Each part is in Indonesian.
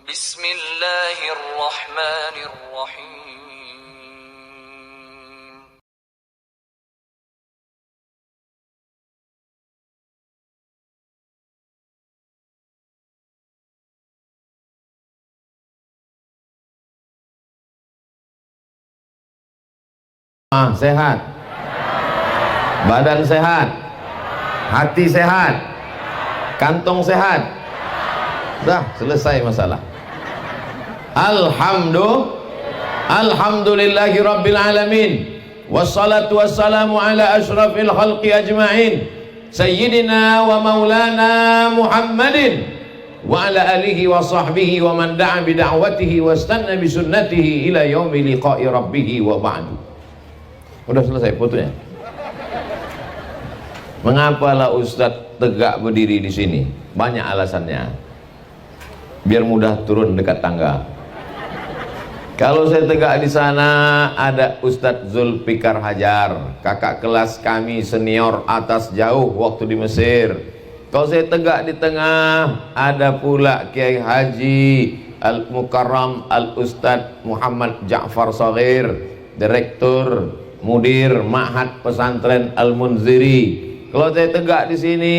Bismillahirrahmanirrahim. Sehat, badan sehat, hati sehat, kantong sehat, dah selesai masalah. Alhamdulillahi rabbil alamin, wassalatu wassalamu ala ashrafil khalqi ajma'in, sayyidina wa maulana Muhammadin wa ala alihi wa sahbihi wa man da'a bi da'watihi wa istanna bi sunnatihi ila yaumi liqa'i rabbih wa ba'du. Udah selesai fotonya. Mengapalah Ustadz tegak berdiri di sini? Banyak alasannya. Biar mudah turun dekat tangga. Kalau saya tegak di sana, ada Ustadz Zulfikar Hajar, kakak kelas kami senior atas jauh waktu di Mesir. Kalau saya tegak di tengah, ada pula Kiai Haji Al-Mukarram Al-Ustadz Muhammad Ja'far Shaghir, Direktur Mudir Ma'had Pesantren Al-Munziri. Kalau saya tegak di sini,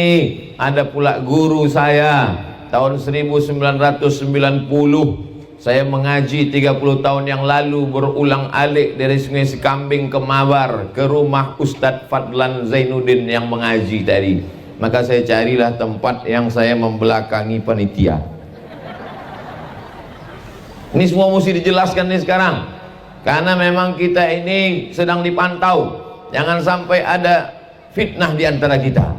ada pula guru saya tahun 1990. Saya mengaji 30 tahun yang lalu, berulang alik dari Sungai Sekambing ke Mabar, ke rumah Ustadz Fadlan Zainuddin yang mengaji tadi. Maka saya carilah tempat yang saya membelakangi panitia. Ini semua mesti dijelaskan nih sekarang, karena memang kita ini sedang dipantau. Jangan sampai ada fitnah di antara kita,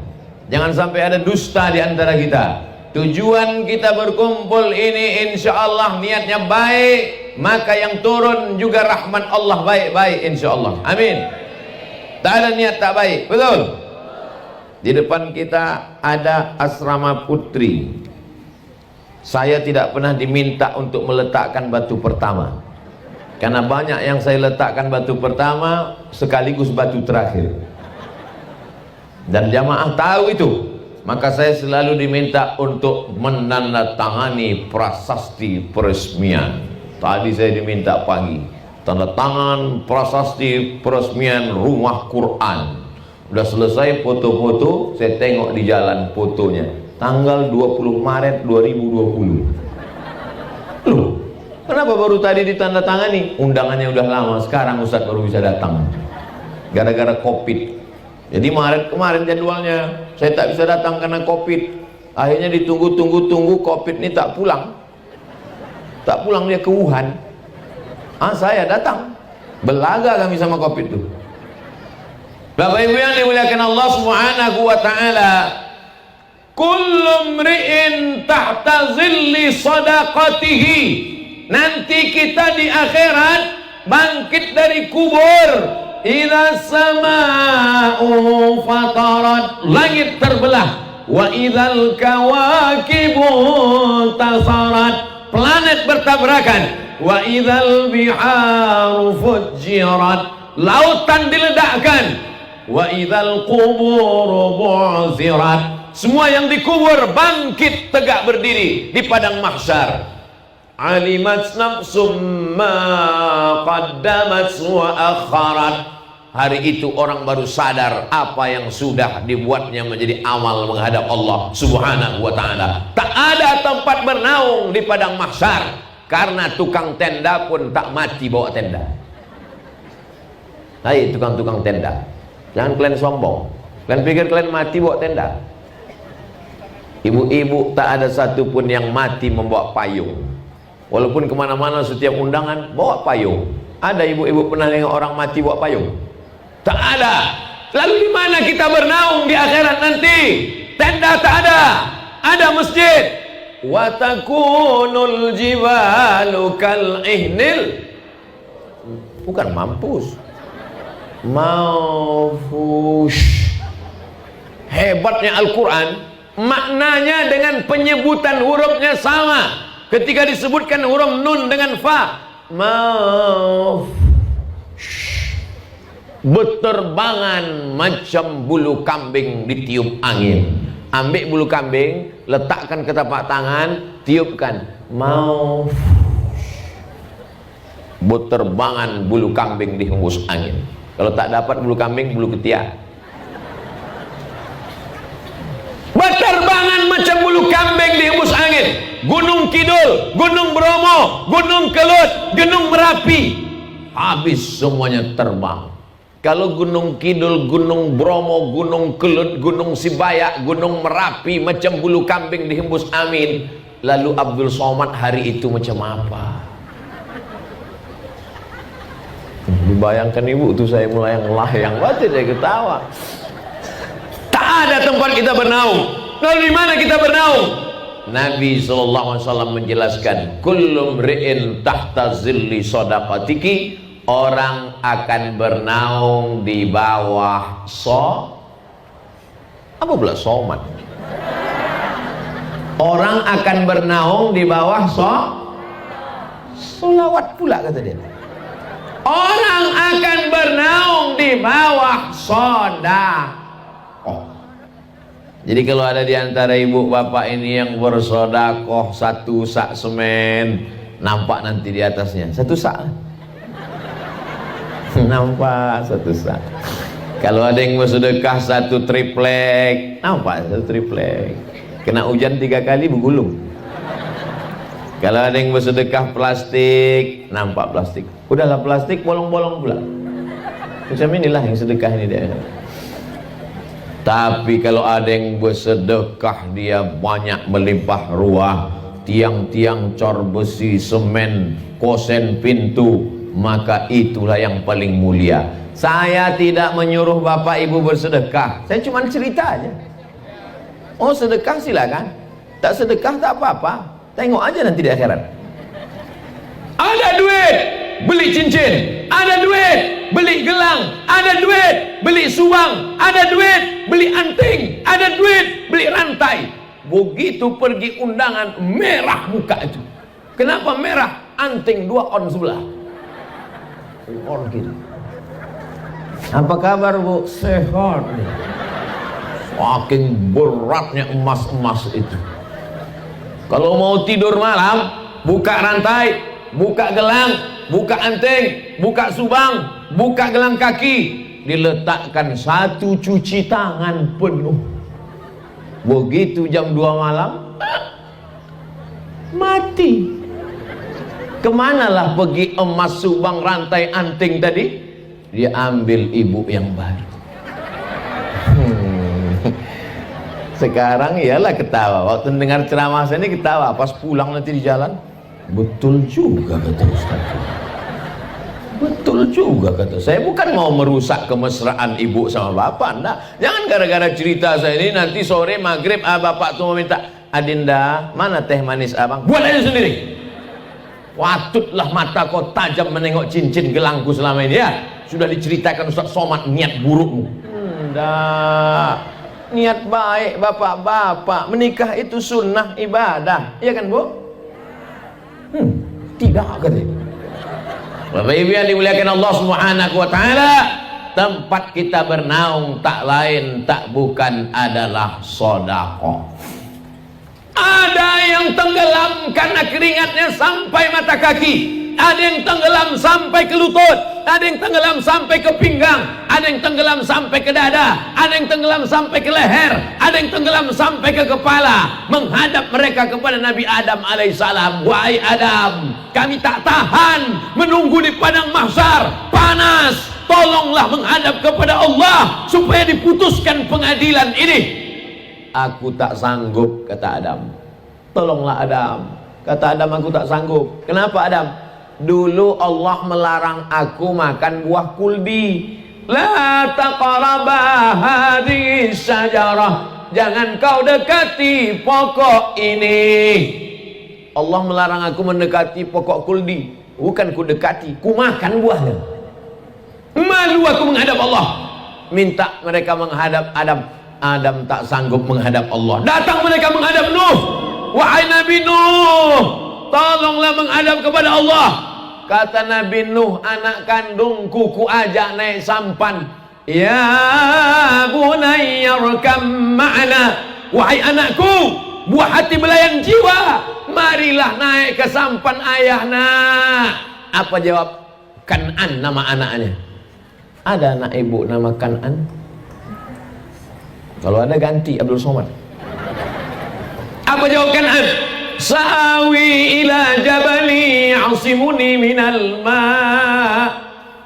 jangan sampai ada dusta di antara kita. Tujuan kita berkumpul ini insya Allah niatnya baik, maka yang turun juga rahmat Allah baik-baik insya Allah. Amin. Tak ada niat tak baik, betul? Di depan kita ada asrama putri. Saya tidak pernah diminta untuk meletakkan batu pertama, karena banyak yang saya letakkan batu pertama sekaligus batu terakhir, dan jamaah tahu itu. Maka saya selalu diminta untuk menandatangani prasasti peresmian. Tadi saya diminta pagi, tanda tangan prasasti peresmian rumah Quran. Udah selesai foto-foto, saya tengok di jalan fotonya, tanggal 20 Maret 2020. Loh, kenapa baru tadi ditandatangani? Undangannya udah lama, sekarang Ustadz baru bisa datang gara-gara Covid. Jadi Maret kemarin jadwalnya, saya tak bisa datang karena Covid. Akhirnya ditunggu Covid ini tak pulang dia ke Wuhan. Saya datang, belaga kami sama Covid itu. Bapak Ibu yang dimuliakan Allah Subhanahu wa taala, kullu mri'in tahta zilli sadaqatihi. Nanti kita di akhirat bangkit dari kubur, idza samaa'u fatarat, langit terbelah, wa idzal kawakibu tasarat, planet bertabrakan, wa idzal biharu fujjirat, lautan diledakkan, wa idzal quburu bu'zirat, semua yang dikubur bangkit tegak berdiri di padang mahsyar. Alimat nafsum ma qaddamat wa akharat. Hari itu orang baru sadar apa yang sudah dibuatnya menjadi amal menghadap Allah Subhanahu wa ta'ala. Tak ada tempat bernaung di padang mahsyar, karena tukang tenda pun tak mati bawa tenda. Hai tukang-tukang tenda, jangan kalian sombong. Kalian pikir kalian mati bawa tenda? Ibu-ibu tak ada satupun yang mati membawa payung. Walaupun kemana-mana setiap undangan bawa payung. Ada ibu-ibu pernah lihat orang mati bawa payung? Tak ada. Lalu di mana kita bernaung di akhirat nanti? Tenda tak ada, ada masjid. Wa takunul jibalu kal ihnil, bukan mampus, maufush. Hebatnya Al-Quran, maknanya dengan penyebutan hurufnya sama. Ketika disebutkan huruf nun dengan fa, maaf, berterbangan macam bulu kambing ditiup angin. ambil bulu kambing, letakkan ke tapak tangan, tiupkan, mau berterbangan bulu kambing dihembus angin. Kalau tak dapat bulu kambing, bulu ketiak. Berterbangan macam bulu kambing dihembus angin. Gunung Kidul, Gunung Bromo, Gunung Kelut, Gunung Merapi, habis semuanya terbang. Kalau Gunung Kidul, Gunung Bromo, Gunung Kelut, Gunung Sibayak, Gunung Merapi macam bulu kambing dihembus angin, lalu Abdul Somad hari itu macam apa? Dibayangkan ibu tuh, saya mulai yang batin, saya ketawa. Tak ada tempat kita bernaung. Lalu di mana kita bernaung? Nabi SAW menjelaskan, kullu mri'in tahta zilli shadaqatiki, orang akan bernaung di bawah apa pula somat? Orang akan bernaung di bawah solawat pula kata dia. Orang akan bernaung di bawah sedekah. Jadi kalau ada di antara ibu bapak ini yang bersedekah 1 sak semen, nampak nanti di atasnya 1 sak. Nampak 1 sak. Kalau ada yang bersedekah 1 triplek, nampak 1 triplek. Kena hujan 3 kali bergulung. Kalau ada yang bersedekah plastik, nampak plastik. Udahlah plastik, bolong-bolong pula. Macam inilah yang sedekah ini dia. Tapi kalau ada yang bersedekah, dia banyak melimpah ruah, tiang-tiang cor besi, semen, kosen pintu, maka itulah yang paling mulia. Saya tidak menyuruh bapak ibu bersedekah, saya cuma cerita aja. Oh sedekah silakan, tak sedekah tak apa-apa. Tengok aja nanti di akhirat. Ada duit beli cincin, ada duit beli gelang, ada duit beli subang, ada duit beli anting, ada duit beli rantai. Begitu pergi undangan, merah muka itu. Kenapa merah? Anting 2 on sebelah. On gitu. Apa kabar bu? Sehat nih. Saking beratnya emas-emas itu. Kalau mau tidur malam, buka rantai, buka gelang, buka anting, buka subang, buka gelang kaki, diletakkan 1 cuci tangan penuh. Begitu jam 2 malam, mati. Kemanalah pergi emas, subang, rantai, anting tadi? Dia ambil ibu yang baru. Sekarang iyalah ketawa. Waktu dengar ceramah saya ini ketawa. Pas pulang nanti di jalan, betul juga kata Ustaz. Betul juga kata saya. Bukan mau merusak kemesraan ibu sama bapak, enggak. Jangan gara-gara cerita saya ini nanti sore maghrib bapak tuh minta, Adinda mana teh manis abang, buat aja sendiri. Patutlah mata kau tajam menengok cincin gelangku selama ini ya. Sudah diceritakan Ustaz Somad niat burukmu. Enggak. Niat baik bapak-bapak, menikah itu sunnah ibadah, iya kan bu? Tidak katanya. Bapak ibu yang dimuliakan Allah Subhanahu wa ta'ala, tempat kita bernaung tak lain tak bukan adalah sedekah. Ada yang tenggelam karena keringatnya sampai mata kaki, ada yang tenggelam sampai ke lutut, ada yang tenggelam sampai ke pinggang, ada yang tenggelam sampai ke dada, ada yang tenggelam sampai ke leher, ada yang tenggelam sampai ke kepala, menghadap mereka kepada Nabi Adam alaihissalam. Wahai Adam, kami tak tahan menunggu di padang mahsyar, panas, tolonglah menghadap kepada Allah supaya diputuskan pengadilan ini. Aku tak sanggup, kata Adam. Tolonglah Adam. Kata Adam, aku tak sanggup. Kenapa Adam? Dulu Allah melarang aku makan buah kuldi. La taqraba hadhihi syajarah, jangan kau dekati pokok ini. Allah melarang aku mendekati pokok kuldi. Bukan ku dekati, ku makan buahnya. Malu aku menghadap Allah. Minta mereka menghadap Adam. Adam tak sanggup menghadap Allah. Datang mereka menghadap Nuh. Wahai Nabi Nuh, tolonglah menghadap kepada Allah. Kata Nabi Nuh, anak kandungku ku ajak naik sampan. Ya bunayya rkam ma'ana. wahai anakku, buah hati belayan jiwa, marilah naik ke sampan ayah nak. Apa jawab Kan'an nama anaknya? Ada anak ibu nama Kan'an? Kalau ada ganti Abdul Somad. Apa jawab Kan'an? Sa'awi ila jabali asimuni minal ma.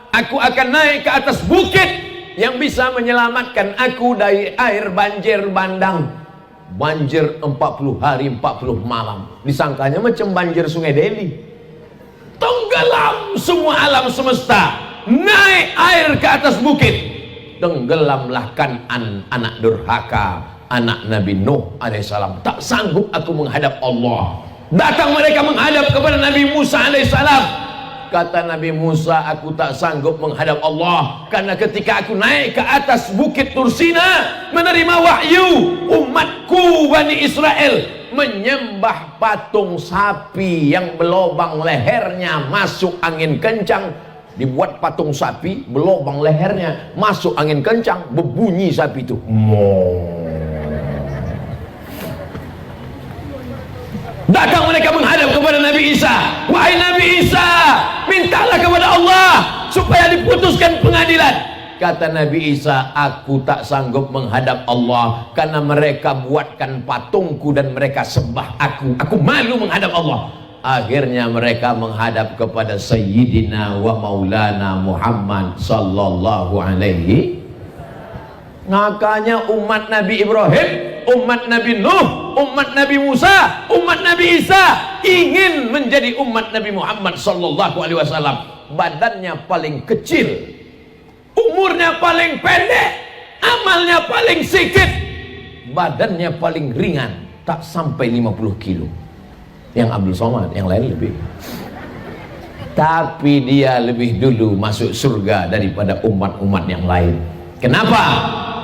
Aku akan naik ke atas bukit yang bisa menyelamatkan aku dari air banjir bandang. Banjir 40 hari 40 malam. Disangkanya macam banjir Sungai Deli. Tenggelam semua alam semesta. Naik air ke atas bukit. Tenggelamlah Kan'an, anak durhaka, anak Nabi Nuh alaihissalam. Tak sanggup aku menghadap Allah. Datang mereka menghadap kepada Nabi Musa alaihissalam. Kata Nabi Musa, aku tak sanggup menghadap Allah, karena ketika aku naik ke atas bukit Tursina menerima wahyu, umatku Bani Israel menyembah patung sapi yang berlobang lehernya, masuk angin kencang. Dibuat patung sapi, berlobang lehernya, masuk angin kencang, berbunyi sapi itu. Datang mereka menghadap kepada Nabi Isa. Wahai Nabi Isa, mintalah kepada Allah supaya diputuskan pengadilan. Kata Nabi Isa, aku tak sanggup menghadap Allah karena mereka buatkan patungku dan mereka sembah aku. Aku malu menghadap Allah. Akhirnya mereka menghadap kepada Sayyidina wa Maulana Muhammad sallallahu alaihi. Makanya umat Nabi Ibrahim, umat Nabi Nuh, umat Nabi Musa, umat Nabi Isa ingin menjadi umat Nabi Muhammad sallallahu alaihi wasallam. Badannya paling kecil, umurnya paling pendek, amalnya paling sedikit, badannya paling ringan, tak sampai 50 kilo. Yang Abdul Somad, yang lain lebih. Tapi dia lebih dulu masuk surga daripada umat-umat yang lain. Kenapa?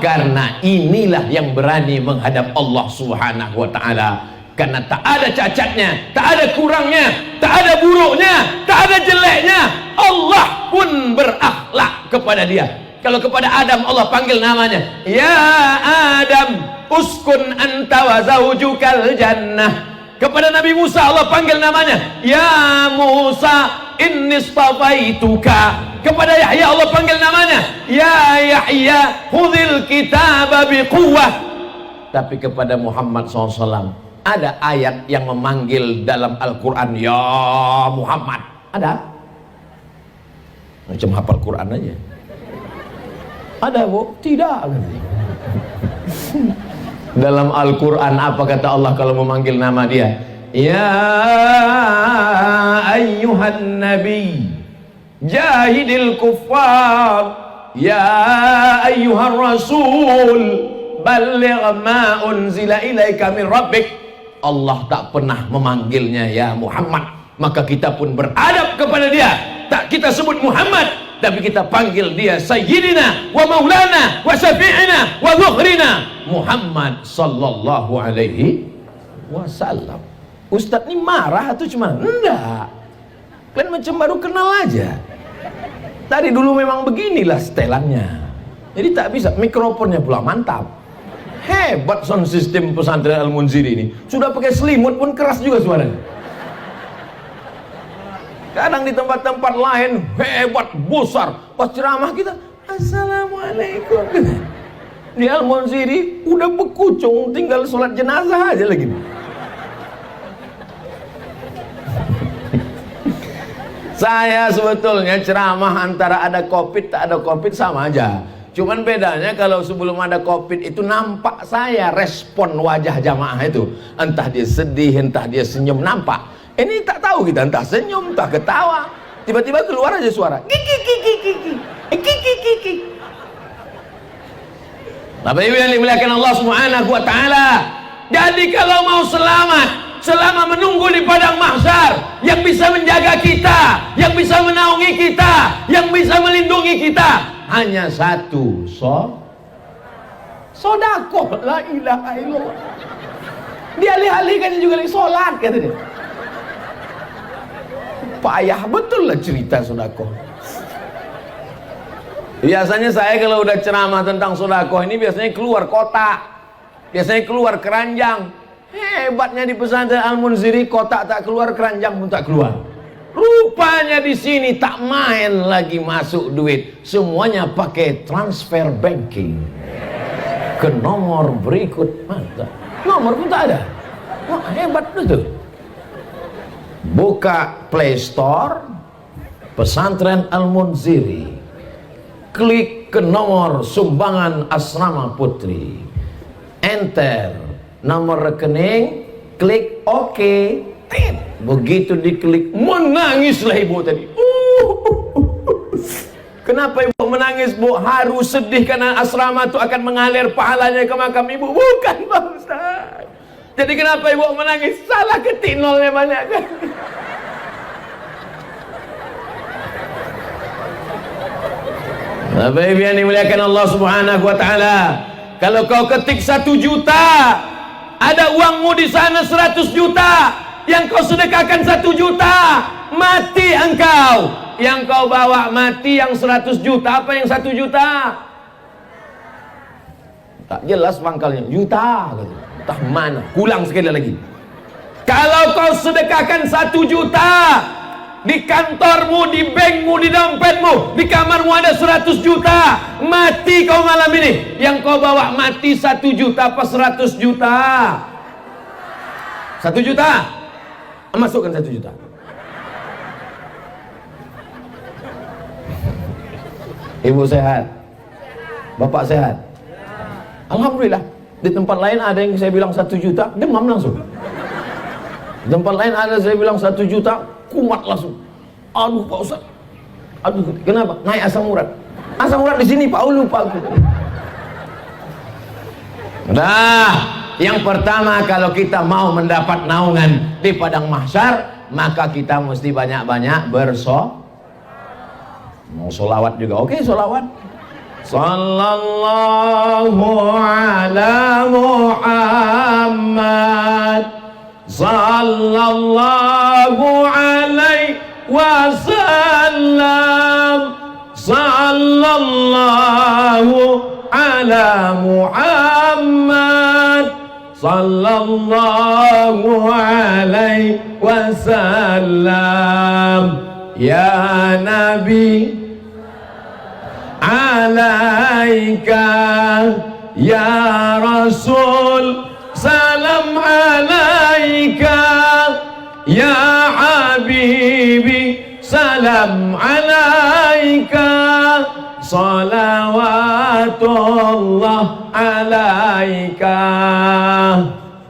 Karena inilah yang berani menghadap Allah Subhanahu wa ta'ala. Karena tak ada cacatnya, tak ada kurangnya, tak ada buruknya, tak ada jeleknya. Allah pun berakhlak kepada dia. Kalau kepada Adam Allah panggil namanya, ya Adam uskun anta wa zaujukal jannah. Kepada Nabi Musa Allah panggil namanya, ya Musa inni istafaituka. Kepada Yahya Allah panggil namanya, ya Yahya khudhil kitaba biquwwah. Tapi kepada Muhammad SAW ada ayat yang memanggil dalam Al-Quran, ya Muhammad. Ada? Macam hafal Quran aja. Ada bu? Tidak. Dalam Al-Quran apa kata Allah kalau memanggil nama dia? Ya ayyuhan nabi jahidil kuffar, ya ayyuhan rasul balligh ma unzila ilaika min rabbik. Allah tak pernah memanggilnya ya Muhammad, maka kita pun beradab kepada dia. Tak kita sebut Muhammad, tapi kita panggil dia Sayyidina wa Maulana wa Syafi'ina wa Zuhrina Muhammad sallallahu alaihi wasallam. Ustadz ini marah atau cuma? Enggak, kalian macam baru kenal aja. Tadi dulu memang beginilah setelannya. Jadi tak bisa, mikrofonnya pula mantap. Hebat sound system pesantren Al-Munziri ini. Sudah pakai selimut pun keras juga suaranya. Kadang di tempat-tempat lain hebat, besar. Pas ceramah kita, assalamualaikum. Di Al-Munziri udah bekucung, tinggal sholat jenazah aja lagi. Saya sebetulnya ceramah antara ada covid tak ada covid sama aja. Cuman bedanya kalau sebelum ada covid itu nampak saya respon wajah jamaah itu. Entah dia sedih, entah dia senyum, nampak. Ini tak tahu kita, entah senyum, entah ketawa. Tiba-tiba keluar aja suara. Bapak Ibu yang dimuliakan Allah Subhanahu wa taala. Jadi kalau mau selamat selama menunggu di padang mahsyar, yang bisa menjaga kita, yang bisa menaungi kita, yang bisa melindungi kita hanya satu, sodakoh. La ilaha illallah. Dialih-alihkan juga lagi sholat, kata dia. Payah betul lah cerita sodakoh. Biasanya saya kalau udah ceramah tentang sodakoh ini biasanya keluar kota. biasanya keluar keranjang. Hebatnya di pesantren Al-Munziri, kotak tak keluar, keranjang pun tak keluar. Rupanya di sini tak main lagi masuk duit, semuanya pakai transfer banking ke nomor berikut. Mantap. Nomor pun tak ada. Wah, hebat betul. Buka Play Store Pesantren Al-Munziri, klik ke nomor sumbangan asrama putri, enter nomor rekening, klik OK. Begitu diklik, menangislah ibu tadi. Kenapa ibu menangis, Bu? Harus sedih karena asrama itu akan mengalir pahalanya ke makam ibu. Bukan, Pak Ustaz. Jadi kenapa ibu menangis? Salah ketik nolnya banyak kan? Bapak Ibu yang dimuliakan Allah Subhanahu wa taala, kalau kau ketik 1 juta, ada uangmu di sana 100 juta, yang kau sedekahkan 1 juta, mati engkau. Yang kau bawa mati yang 100 juta, apa yang 1 juta? Tak jelas pangkalnya, juta. Entah mana, ulang sekali lagi. Kalau kau sedekahkan 1 juta, di kantormu, di bankmu, di dompetmu, di kamarmu ada 100 juta, mati kau malam ini. Yang kau bawa mati 1 juta apa 100 juta? 1 juta. Masukkan 1 juta. Ibu sehat? Bapak sehat? Alhamdulillah. Di tempat lain ada yang saya bilang 1 juta, demam langsung. Di tempat lain ada saya bilang 1 juta, kumat langsung. Aduh Pak Ustaz, aduh kenapa? Naik asam urat. Asam urat di sini Pak, lupa aku. Nah, yang pertama kalau kita mau mendapat naungan di padang mahsyar, maka kita mesti banyak-banyak mau sholawat juga. Oke, sholawat. Sallallahu ala Muhammad, sallallahu alaihi wasallam, sallallahu ala Muhammad, sallallahu alaihi wasallam. Ya Nabi alaika, ya Rasul salam alaika, ya Habibi salam alaika, salawatullah alaika.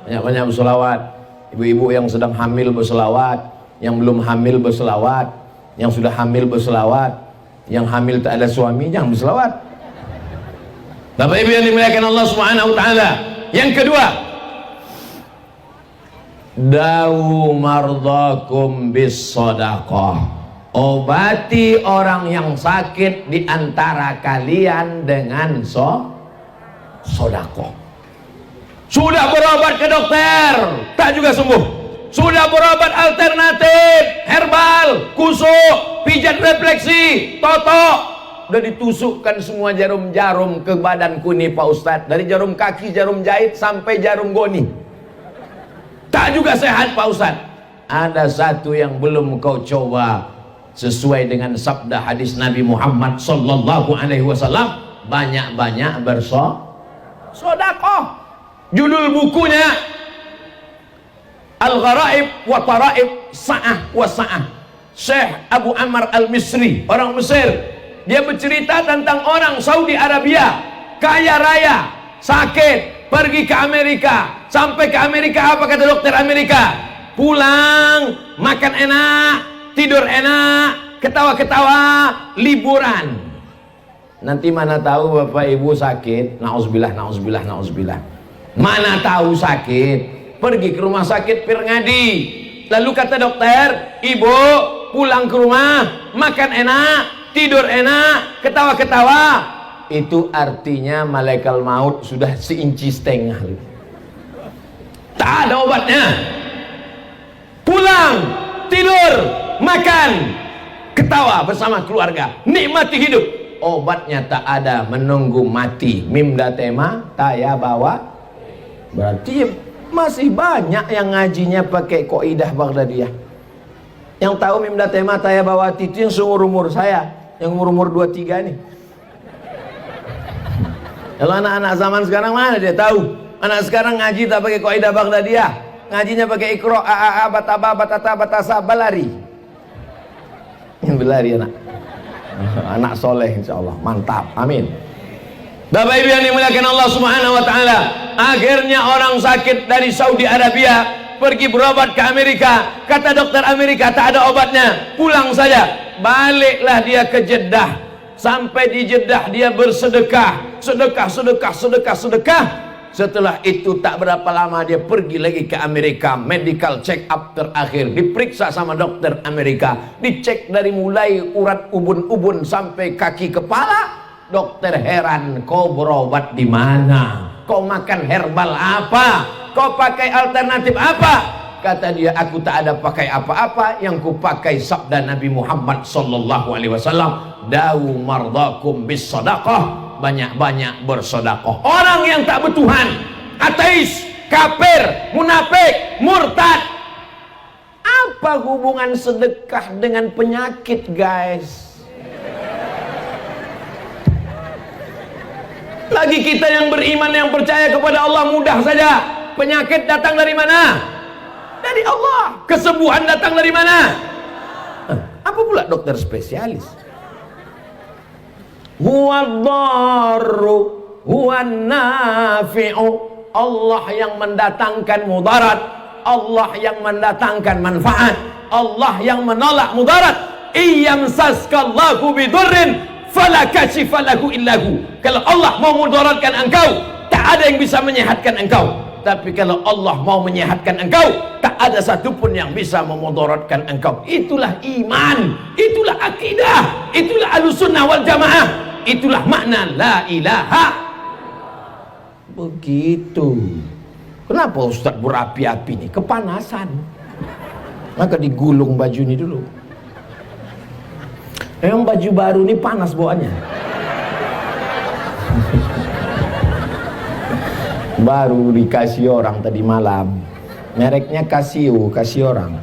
Banyak-banyak berselawat. Ibu-ibu yang sedang hamil berselawat, yang belum hamil berselawat, yang sudah hamil berselawat, yang hamil tak ada suami jangan berselawat. Bapak Ibu yang dimuliakan Allah Subhanahu wa taala. Yang kedua, dawu mardhakum bis shadaqah. Obati orang yang sakit di antara kalian dengan sedekah. Sudah berobat ke dokter, tak juga sembuh. Sudah berobat alternatif, herbal, kusuk, pijat refleksi, totok, udah ditusukkan semua jarum-jarum ke badanku nih Pak Ustadz, dari jarum kaki, jarum jahit sampai jarum goni, tak juga sehat Pak Ustadz. Ada satu yang belum kau coba, sesuai dengan sabda hadis Nabi Muhammad sallallahu alaihi wasallam, banyak-banyak bersedekah. Judul bukunya Al-Gharaib wa Taraib Sa'ah wa Sa'ah. Syekh Abu Ammar Al-Misri, orang Mesir. Dia bercerita tentang orang Saudi Arabia, kaya raya, sakit, pergi ke Amerika. Sampai ke Amerika, apa kata dokter Amerika? Pulang, makan enak, tidur enak, ketawa-ketawa, liburan. Nanti mana tahu Bapak Ibu sakit, na'udzubillah, na'udzubillah, na'udzubillah. Mana tahu sakit, pergi ke rumah sakit Pirngadi, lalu kata dokter, ibu pulang ke rumah, makan enak, tidur enak, ketawa-ketawa. Itu artinya malaikat maut sudah 1,5 inci. Tak ada obatnya. Pulang, tidur, makan, ketawa bersama keluarga, nikmati hidup. Obatnya tak ada, menunggu mati. Mimda tema taya bawa Berarti masih banyak yang ngajinya pakai kaidah Baghdadiyah. Yang tahu Mimda Tema Taya Bawati itu yang seumur-umur saya, yang umur-umur 23 nih. Kalau anak-anak zaman sekarang mana dia tahu? Anak sekarang ngaji tak pakai kaidah Baghdadiyah, ngajinya pakai Iqra, a bataba batata batasa balari. Yang berlari anak soleh insyaallah, mantap, amin. Bapak Ibu yang dimuliakan Allah Subhanahu wa taala, akhirnya orang sakit dari Saudi Arabia pergi berobat ke Amerika. Kata dokter Amerika tak ada obatnya, pulang saja. Baliklah dia ke Jeddah. Sampai di Jeddah dia bersedekah, sedekah. Setelah itu tak berapa lama dia pergi lagi ke Amerika, medical check up terakhir, diperiksa sama dokter Amerika, dicek dari mulai urat ubun-ubun sampai kaki kepala. Dokter heran, kau berobat di mana? Kau makan herbal apa? Kau pakai alternatif apa? Kata dia, aku tak ada pakai apa-apa, yang ku pakai sabda Nabi Muhammad sallallahu alaihi wasallam, dawu mardakum bis sadaqah, banyak-banyak bersedekah. Orang yang tak bertuhan, ateis, kafir, munafik, murtad, apa hubungan sedekah dengan penyakit, guys? Lagi kita yang beriman, yang percaya kepada Allah, mudah saja. Penyakit datang dari mana? Dari Allah. Kesembuhan datang dari mana? Apa pula dokter spesialis? Huwaddarru huwannafi'u, Allah yang mendatangkan mudarat, Allah yang mendatangkan manfaat, Allah yang menolak mudarat. Iyamsaskallahu bidurrin fala kashifa lahu illahu. Kalau Allah mau mudaratkan engkau, tak ada yang bisa menyehatkan engkau. Tapi kalau Allah mau menyehatkan engkau, tak ada satupun yang bisa memudaratkan engkau. Itulah iman, itulah akidah, itulah ahlussunnah wal jamaah, itulah makna la ilaha. Begitu. Kenapa Ustaz berapi-api nih? Kepanasan. Maka digulung baju ini dulu. Emang baju baru ini panas bawaannya. Baru dikasih orang tadi malam. Mereknya Casio, kasih orang.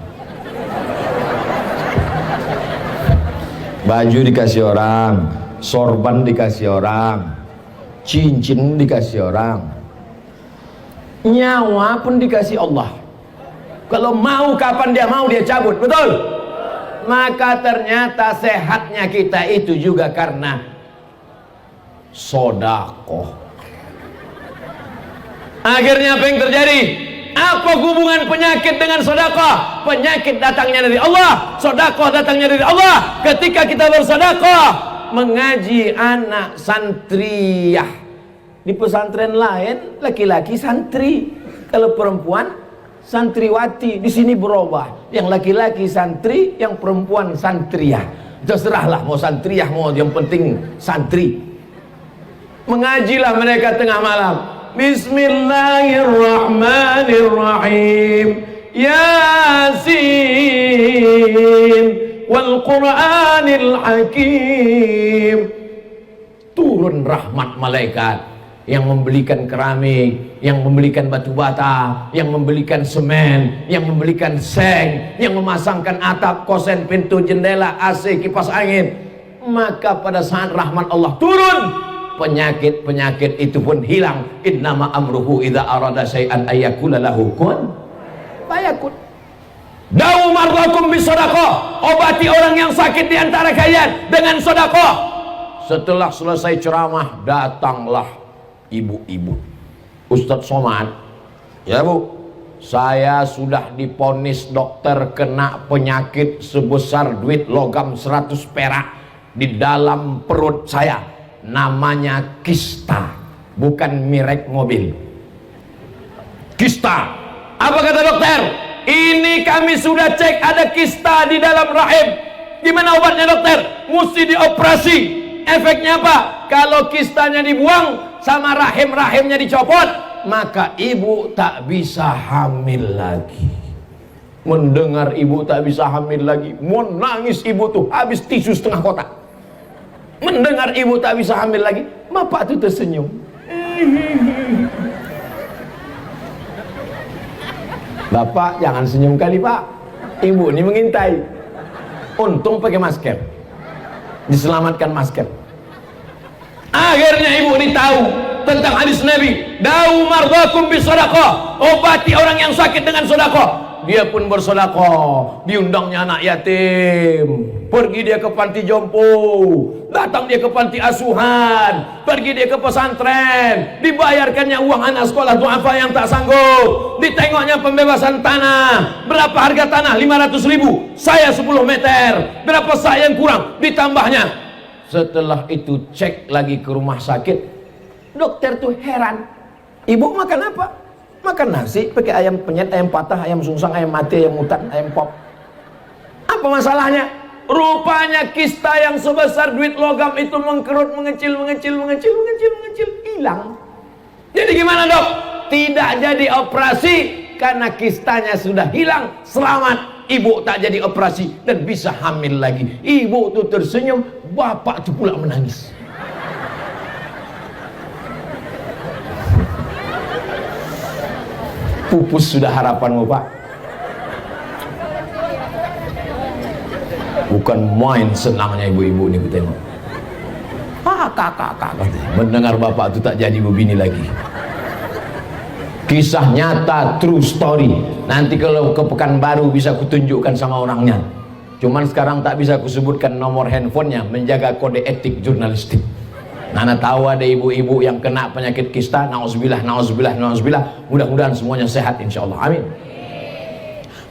Baju dikasih orang, sorban dikasih orang, cincin dikasih orang, nyawa pun dikasih Allah. Kalau mau, kapan dia mau dia cabut, betul? Maka ternyata sehatnya kita itu juga karena sodakoh. Akhirnya apa yang terjadi? Apa hubungan penyakit dengan sodakoh? Penyakit datangnya dari Allah, sodakoh datangnya dari Allah. Ketika kita bersodakoh, mengaji anak santriyah. Di pesantren lain laki-laki santri, kalau perempuan santriwati. Di sini berubah, yang laki-laki santri, yang perempuan santriyah. Terserahlah mau santriyah mau, yang penting santri. Mengajilah mereka tengah malam. Bismillahirrahmanirrahim. Yasin wal Qur'anil Hakim. Turun rahmat malaikat yang membelikan keramik, yang membelikan batu bata, yang membelikan semen, yang membelikan seng, yang memasangkan atap, kosen, pintu, jendela, AC, kipas angin. Maka pada saat rahmat Allah turun, penyakit-penyakit itu pun hilang. Innama amruhu idza arada syai'an ayyakula lahu kun fayakun. Dawu mardakum bisadaqah, obati orang yang sakit di antara kalian dengan sedekah. Setelah selesai ceramah, datanglah ibu-ibu. Ustadz Somad, ya Bu, saya sudah diponis dokter kena penyakit sebesar duit logam 100 perak di dalam perut saya. Namanya kista, bukan merek mobil. Kista. Apa kata dokter? Ini kami sudah cek ada kista di dalam rahim. Gimana obatnya dokter? Mesti dioperasi. Efeknya apa? Kalau kistanya dibuang sama rahimnya dicopot, maka ibu tak bisa hamil lagi. Mendengar ibu tak bisa hamil lagi, mau nangis ibu tuh habis tisu setengah kotak. Mendengar ibu tak bisa hamil lagi, bapak tuh tersenyum. Bapak jangan senyum kali Pak, ibu ini mengintai. Untung pakai masker, diselamatkan masker. Akhirnya ibu ini tahu tentang hadis Nabi, da'u mardakum bisadaqah, obati orang yang sakit dengan sedekah. Dia pun bersedekah, diundangnya anak yatim, pergi dia ke panti jompo, datang dia ke panti asuhan, pergi dia ke pesantren, dibayarkannya uang anak sekolah duafa yang tak sanggup, ditengoknya pembebasan tanah. Berapa harga tanah? 500.000, saya 10 meter, berapa saya yang kurang, ditambahnya. Setelah itu cek lagi ke rumah sakit, dokter tuh heran, ibu makan apa? Makan nasi pakai ayam penyet, ayam patah, ayam sungsang, ayam mati, ayam hutan, ayam pop. Apa masalahnya? Rupanya kista yang sebesar duit logam itu mengkerut, mengecil, hilang. Jadi gimana dok? Tidak jadi operasi karena kistanya sudah hilang. Selamat, ibu tak jadi operasi dan bisa hamil lagi. Ibu tuh tersenyum, bapak tuh pula menangis. Pupus sudah harapanmu Pak. Bukan main senangnya ibu-ibu ini ku tengok. Kakak mendengar bapak itu tak jadi begini lagi. Kisah nyata, true story. Nanti kalau ke Pekanbaru bisa kutunjukkan sama orangnya. Cuman sekarang tak bisa kusebutkan nomor handphonenya, menjaga kode etik jurnalistik. Nana tahu ada ibu-ibu yang kena penyakit kista, nauzubillah, mudah-mudahan semuanya sehat insyaallah, amin.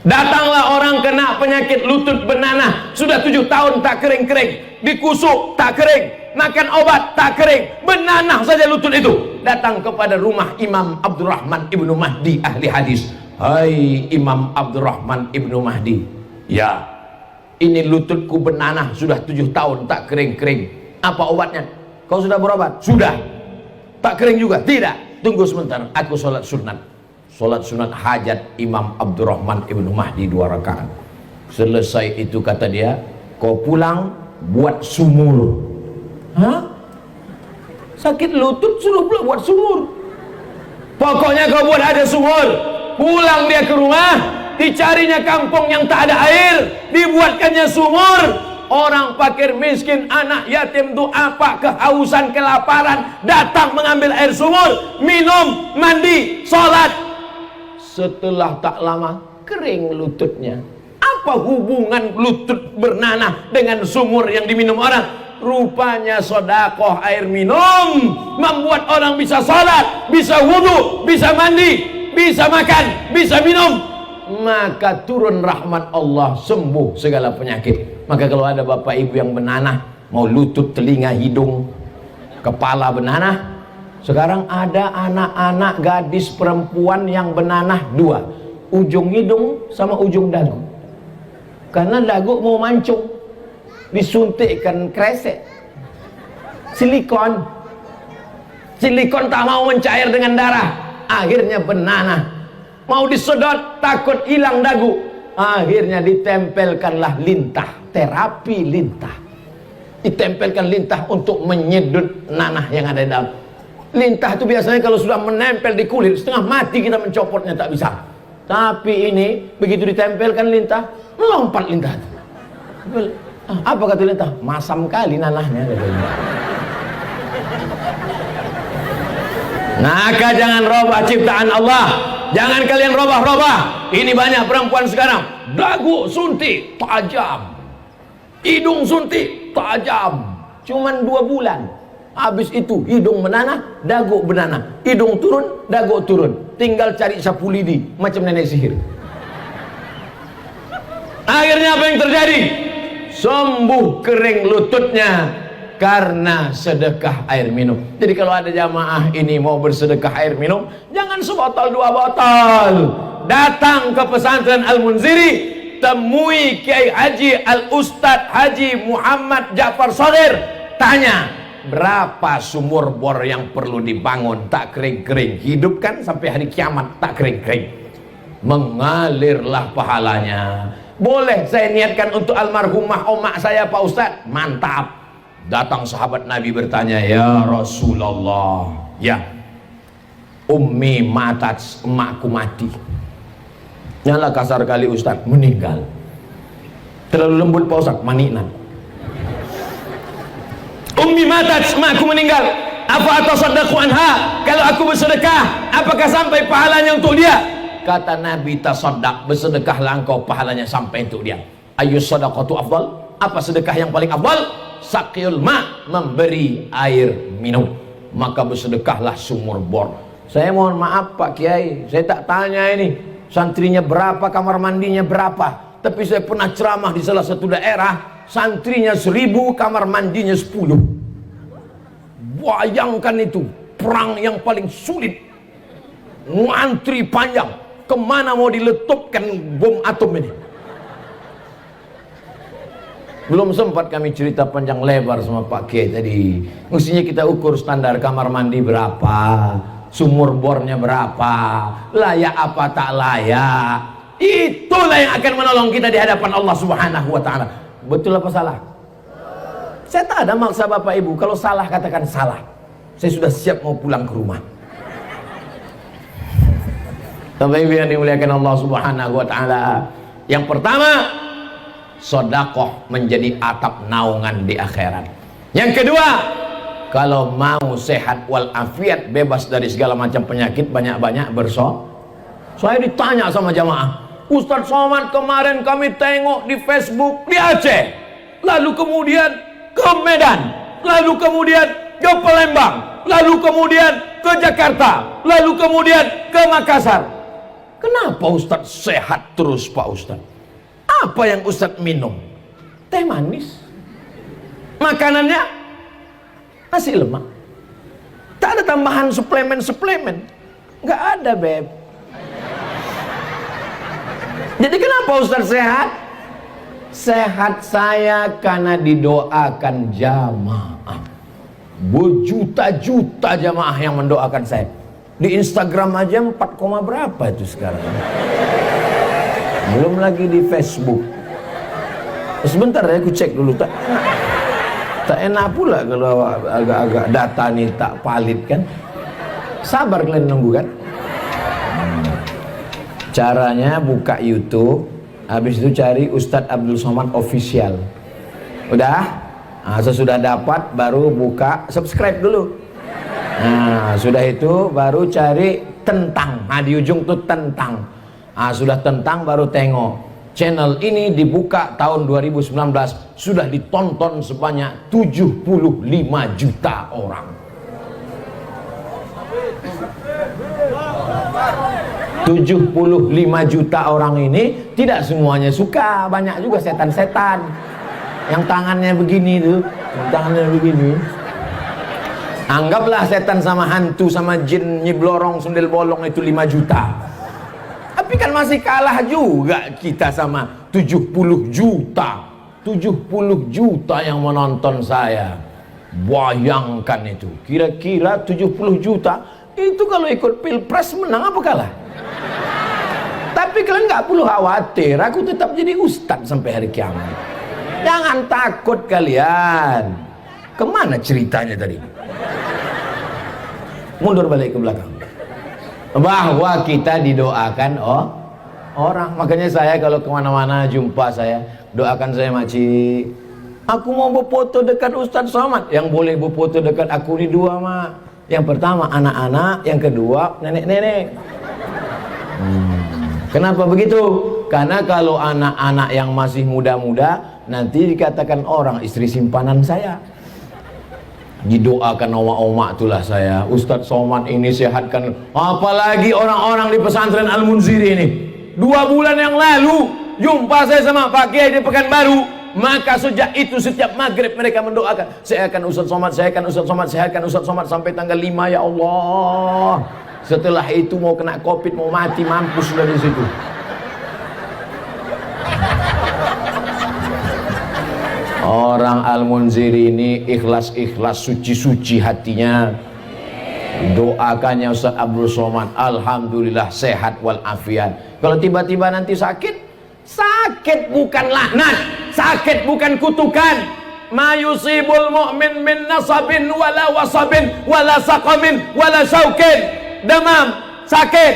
Datanglah orang kena penyakit lutut bernanah, sudah 7 tahun tak kering-kering, dikusuk tak kering, makan obat tak kering, bernanah saja lutut itu. Datang kepada rumah Imam Abdurrahman Ibnu Mahdi ahli hadis. Hai Imam Abdurrahman Ibnu Mahdi, ya ini lututku bernanah sudah 7 tahun tak kering-kering, apa obatnya? Kau sudah berobat? Sudah. Tak kering juga? Tidak. Tunggu sebentar, aku sholat sunat. Sholat sunat hajat Imam Abdurrahman Ibnu Mahdi 2 rakaat. Selesai itu kata dia, kau pulang buat sumur. Hah? Sakit lutut suruh pula buat sumur. Pokoknya kau buat ada sumur. Pulang dia ke rumah, dicarinya kampung yang tak ada air, dibuatkannya sumur. Orang fakir miskin, anak yatim tuh apa kehausan, kelaparan, datang mengambil air sumur, minum, mandi, sholat. Setelah tak lama kering lututnya. Apa hubungan lutut bernanah dengan sumur yang diminum orang? Rupanya sodakoh air minum membuat orang bisa sholat, bisa wudhu, bisa mandi, bisa makan, bisa minum. Maka turun rahmat Allah, sembuh segala penyakit. Maka kalau ada bapak ibu yang bernanah, mau lutut, telinga, hidung, kepala bernanah. Sekarang ada anak-anak gadis perempuan yang bernanah 2, ujung hidung sama ujung dagu. Karena dagu mau mancung, disuntikkan kresek silikon tak mau mencair dengan darah, akhirnya bernanah. Mau disedot takut hilang dagu, akhirnya ditempelkanlah lintah, terapi lintah. Ditempelkan lintah untuk menyedot nanah yang ada di dalam. Lintah itu biasanya kalau sudah menempel di kulit, setengah mati kita mencopotnya, tak bisa. Tapi ini begitu ditempelkan lintah, melompat lintah itu. Apa kata lintah? Masam kali nanahnya. Maka jangan robah ciptaan Allah. Jangan kalian robah-robah. Ini banyak perempuan sekarang, dagu suntik tajam, hidung suntik tajam, cuman 2 bulan. Habis itu hidung menanah, dagu bernanah, hidung turun, dagu turun. Tinggal cari sapu lidi macam nenek sihir. Akhirnya apa yang terjadi? Sembuh kering lututnya karena sedekah air minum. Jadi kalau ada jamaah ini mau bersedekah air minum, jangan sebotol 2 botol. Datang ke pesantren Al-Munziri, temui Kiai Haji Al-Ustadz Haji Muhammad Ja'far Shagir, tanya berapa sumur bor yang perlu dibangun tak kering-kering, hidupkan sampai hari kiamat tak kering-kering, mengalirlah pahalanya. Boleh saya niatkan untuk almarhumah omak saya Pak Ustadz? Mantap. Datang sahabat Nabi bertanya, ya Rasulullah, ya ummi matat, emakku mati, Nyala kasar kali Ustaz, meninggal. Terlalu lembut Pak Ustaz, maninan. Ummi matat, aku meninggal. Apa atasaddaqu anha? Kalau aku bersedekah, apakah sampai pahalanya untuk dia? Kata Nabi, tasaddaq, bersedekahlah engkau, pahalanya sampai untuk dia. Ayyus sadaqatu afdal? Apa sedekah yang paling afdal? Saqiyul ma, memberi air minum. Maka bersedekahlah sumur bor. Saya mohon maaf Pak Kiai, saya tak tanya ini santrinya berapa, kamar mandinya berapa. Tapi saya pernah ceramah di salah satu daerah, santrinya 1000, kamar mandinya 10. Bayangkan itu, perang yang paling sulit, ngantri panjang, kemana mau diletupkan bom atom ini. Belum sempat kami cerita panjang lebar sama Pak Kiai tadi. Mestinya kita ukur standar kamar mandi berapa, sumur bornya berapa, layak apa tak layak. Itulah yang akan menolong kita di hadapan Allah Subhanahu wa ta'ala. Betul apa salah? Saya tak ada maksa Bapak Ibu. Kalau salah katakan salah. Saya sudah siap mau pulang ke rumah. Bapak Ibu yang dimuliakan Allah Subhanahu wa ta'ala, yang pertama, sedekah menjadi atap naungan di akhirat. Yang kedua, kalau mau sehat walafiat, bebas dari segala macam penyakit, banyak-banyak bersolat. Saya ditanya sama jamaah, Ustadz Somad, kemarin kami tengok di Facebook di Aceh, lalu kemudian ke Medan, lalu kemudian ke Palembang, lalu kemudian ke Jakarta, lalu kemudian ke Makassar. Kenapa Ustadz sehat terus Pak Ustadz? Apa yang Ustadz minum? Teh manis. Makanannya nasi lemak. Tak ada tambahan suplemen-suplemen. Nggak ada, Beb. Jadi kenapa Ustadz sehat? Sehat saya karena didoakan jamaah. Berjuta-juta jamaah yang mendoakan saya. Di Instagram aja 4, berapa itu sekarang? Belum lagi di Facebook. Sebentar ya, aku cek dulu. Tak enak pula kalau agak-agak data nih tak valid kan. Sabar kalian nunggu kan. Caranya buka YouTube, habis itu cari Ustadz Abdul Somad Official. Udah? Nah, sesudah dapat baru buka subscribe dulu. Nah, sudah itu baru cari tentang. Nah, di ujung tuh tentang. Nah, sudah tentang baru tengok. Channel ini dibuka tahun 2019, sudah ditonton sebanyak 75 juta orang. 75 juta orang ini tidak semuanya suka, banyak juga setan-setan yang tangannya begini tuh, yang tangannya begini. Anggaplah setan sama hantu sama jin nyiblorong sundel bolong itu 5 juta. Tapi kan masih kalah juga kita sama 70 juta. 70 juta yang menonton saya. Bayangkan itu. Kira-kira 70 juta itu kalau ikut pilpres menang apa kalah? Tapi kalian nggak perlu khawatir, aku tetap jadi ustadz sampai hari kiamat. Jangan takut kalian. Kemana ceritanya tadi? Mundur balik ke belakang. Bahwa kita didoakan orang. Makanya saya kalau kemana-mana jumpa saya, doakan saya makcik. Aku mau berfoto dekat Ustadz Somad. Yang boleh berfoto dekat aku ini 2 mak. Yang pertama anak-anak, yang kedua nenek-nenek. Kenapa begitu? Karena kalau anak-anak yang masih muda-muda nanti dikatakan orang istri simpanan saya. Didoakan oma-oma itulah saya. Ustadz Somad ini sehatkan. Apalagi orang-orang di pesantren Al-Munziri ini. 2 bulan yang lalu jumpa saya sama Pak Kiai di Pekanbaru. Maka sejak itu setiap maghrib mereka mendoakan, saya akan Ustadz Somad, saya akan Ustadz Somad, saya akan Ustadz Somad sampai tanggal 5 ya Allah. Setelah itu mau kena COVID, mau mati, mampus sudah di situ. Orang Al-Munziri ini ikhlas-ikhlas, suci-suci hatinya. Doakannya Ustadz Abdul Somad, alhamdulillah sehat walafiat. Kalau tiba-tiba nanti sakit, sakit bukan laknat, sakit bukan kutukan. Ma yusibul mu'min min nasabin wala wasabin wala saqamin wala syaukin. Demam, sakit.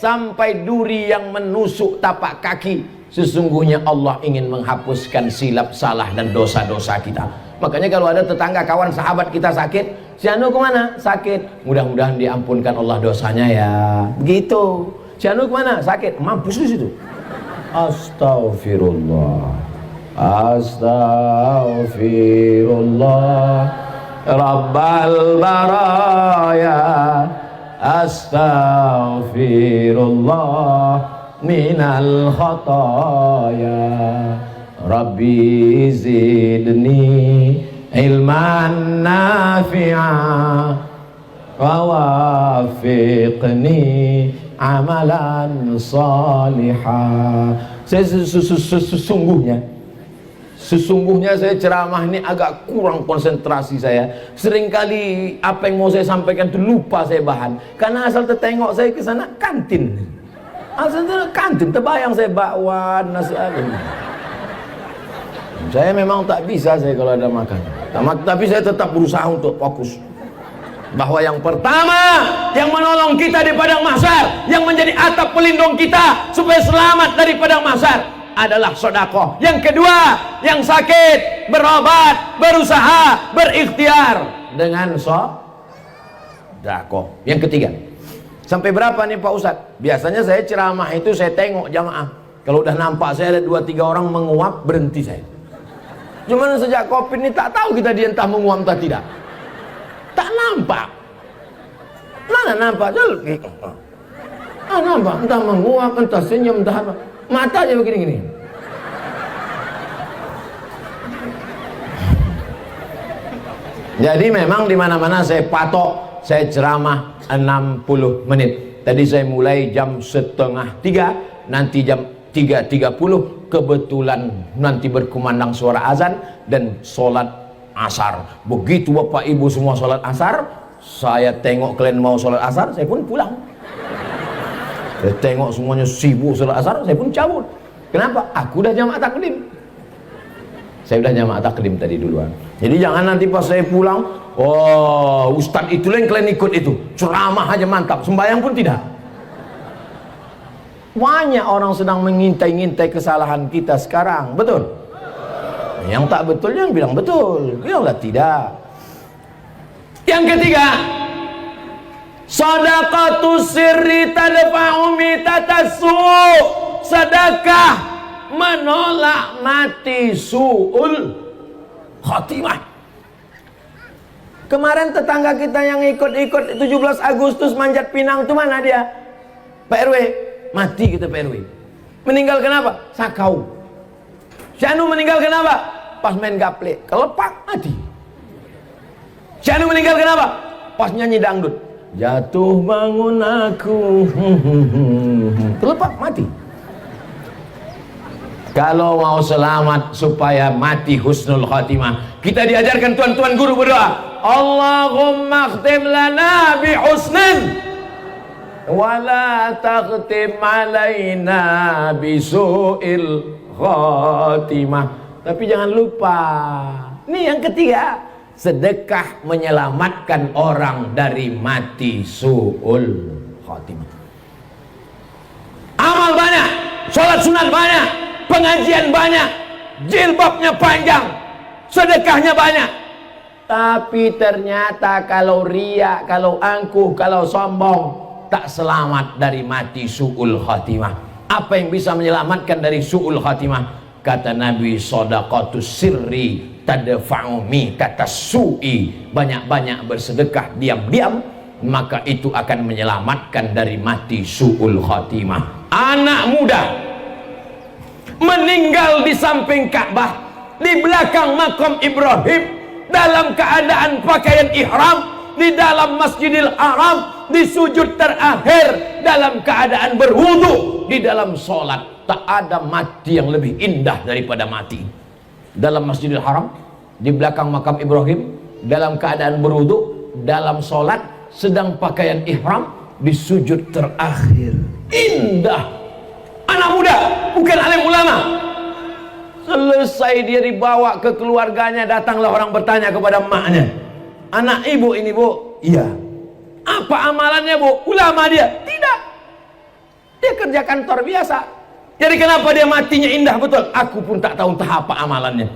sampai duri yang menusuk tapak kaki, sesungguhnya Allah ingin menghapuskan silap salah dan dosa-dosa kita. Makanya kalau ada tetangga, kawan, sahabat kita sakit, si anu kemana? Sakit, mudah-mudahan diampunkan Allah dosanya ya. Begitu. Si anu kemana? Sakit, mampus di situ. Astaghfirullah, astaghfirullah, Rabbal baraya, astaghfirullah minal khataya, Rabbi zidni ilman nafi'a wa wafiqni amalan salihah. Saya sesungguhnya saya ceramah ini agak kurang konsentrasi saya. Seringkali apa yang mau saya sampaikan itu lupa saya bahan. Karena asal tertengok saya ke sana kantin. Asal kantin terbayang saya bakwan nasihat. Saya memang tak bisa saya kalau ada makan. Tapi saya tetap berusaha untuk fokus. Bahwa yang pertama yang menolong kita di padang mahsyar, yang menjadi atap pelindung kita supaya selamat dari padang mahsyar adalah sedekah. Yang kedua, yang sakit berobat, berusaha, berikhtiar dengan sedekah. Yang ketiga, sampai berapa nih Pak Ustadz? Biasanya saya ceramah itu saya tengok jamaah. Kalau udah nampak saya ada 2-3 orang menguap, berhenti saya. Cuman sejak COVID ini tak tahu kita dia entah menguap entah tidak. Tak nampak. Mana nampak? Nampak, entah menguap, entah senyum, entah apa. Mata aja begini-gini. Jadi memang di mana-mana saya patok, saya ceramah 60 menit. Tadi saya mulai jam 2:30, nanti jam 3:30 kebetulan nanti berkumandang suara azan dan sholat asar. Begitu Bapak Ibu semua sholat asar, saya tengok kalian mau sholat asar, saya pun pulang. Saya tengok semuanya sibuk sholat asar, saya pun cabut. Kenapa? Aku udah jamaah taklim. Saya udah jamaah taklim tadi duluan. Jadi jangan nanti pas saya pulang, oh ustadz itu yang kalian ikut itu, ceramah aja mantap, sembahyang pun tidak. Banyak orang sedang mengintai-ngintai kesalahan kita sekarang, betul? Yang tak betul yang bilang betul, bilanglah tidak. Yang ketiga, shadaqatus sirri tadfa'u mitatassu'. Sedekah menolak mati su'ul khatimah. Kemarin tetangga kita yang ikut-ikut 17 Agustus manjat pinang itu mana dia? Pak RW, mati kita Pak RW. Meninggal kenapa? Sakau. Syanu meninggal kenapa? Pas main gaple, kelepak mati. Syanu meninggal kenapa? Pas nyanyi dangdut. Jatuh bangun aku, kelepak mati. Kalau mau selamat supaya mati husnul khatimah, kita diajarkan tuan-tuan guru berdoa, Allahumma khtim lana bi husnin wala takhtim alaina bi su'il khatimah. Tapi jangan lupa, ini yang ketiga, sedekah menyelamatkan orang dari mati su'ul khatimah. Amal banyak, sholat sunat banyak, pengajian banyak, jilbabnya panjang, sedekahnya banyak. Tapi ternyata kalau riya, kalau angkuh, kalau sombong, tak selamat dari mati su'ul khatimah. Apa yang bisa menyelamatkan dari su'ul khatimah? Kata Nabi, shadaqatus sirri tadfa'u mitatasu'i. Banyak-banyak bersedekah diam-diam, maka itu akan menyelamatkan dari mati su'ul khatimah. Anak muda meninggal di samping Ka'bah, di belakang makam Ibrahim, dalam keadaan pakaian ihram, di dalam Masjidil Haram, di sujud terakhir, dalam keadaan berwudu, di dalam sholat. Tak ada mati yang lebih indah daripada mati dalam Masjidil Haram, di belakang makam Ibrahim, dalam keadaan berwudu, dalam sholat, sedang pakaian ihram, di sujud terakhir. Indah. Anak muda, bukan alim ulama. Selesai dia dibawa ke keluarganya, datanglah orang bertanya kepada emaknya, anak ibu ini bu? Iya. Apa amalannya bu? Ulama dia? Tidak. Dia kerja kantor biasa. Jadi kenapa dia matinya indah betul? Aku pun tak tahu entah apa amalannya.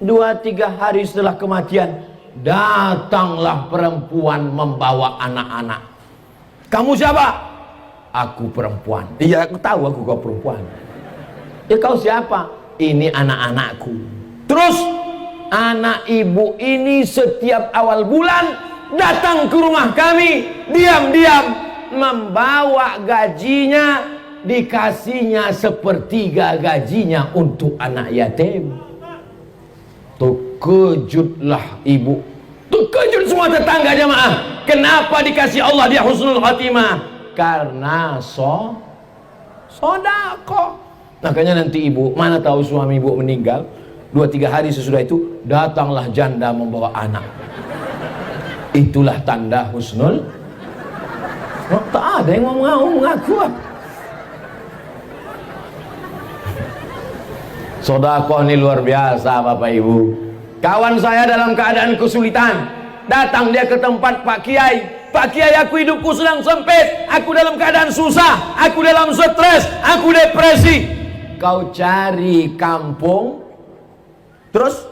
2-3 hari setelah kematian, datanglah perempuan membawa anak-anak. Kamu siapa? Aku perempuan. Iya, aku tahu aku kau perempuan. Ya kau siapa? Ini anak-anakku. Terus anak ibu ini setiap awal bulan datang ke rumah kami, diam-diam membawa gajinya, dikasihnya 1/3 gajinya untuk anak yatim. Terkejutlah ibu, terkejut semua tetangga jemaah. Kenapa dikasih Allah dia husnul khatimah? Karena sodako. Makanya nanti ibu, mana tahu suami ibu meninggal, 2-3 hari sesudah itu datanglah janda membawa anak. Itulah tanda husnul. Oh, tak ada yang mau mengaku. Sedekah ini luar biasa Bapak Ibu. Kawan saya dalam keadaan kesulitan, datang dia ke tempat Pak Kiai. Pak Kiai, aku hidupku sedang sempit, aku dalam keadaan susah, aku dalam stres, aku depresi. Kau cari kampung, terus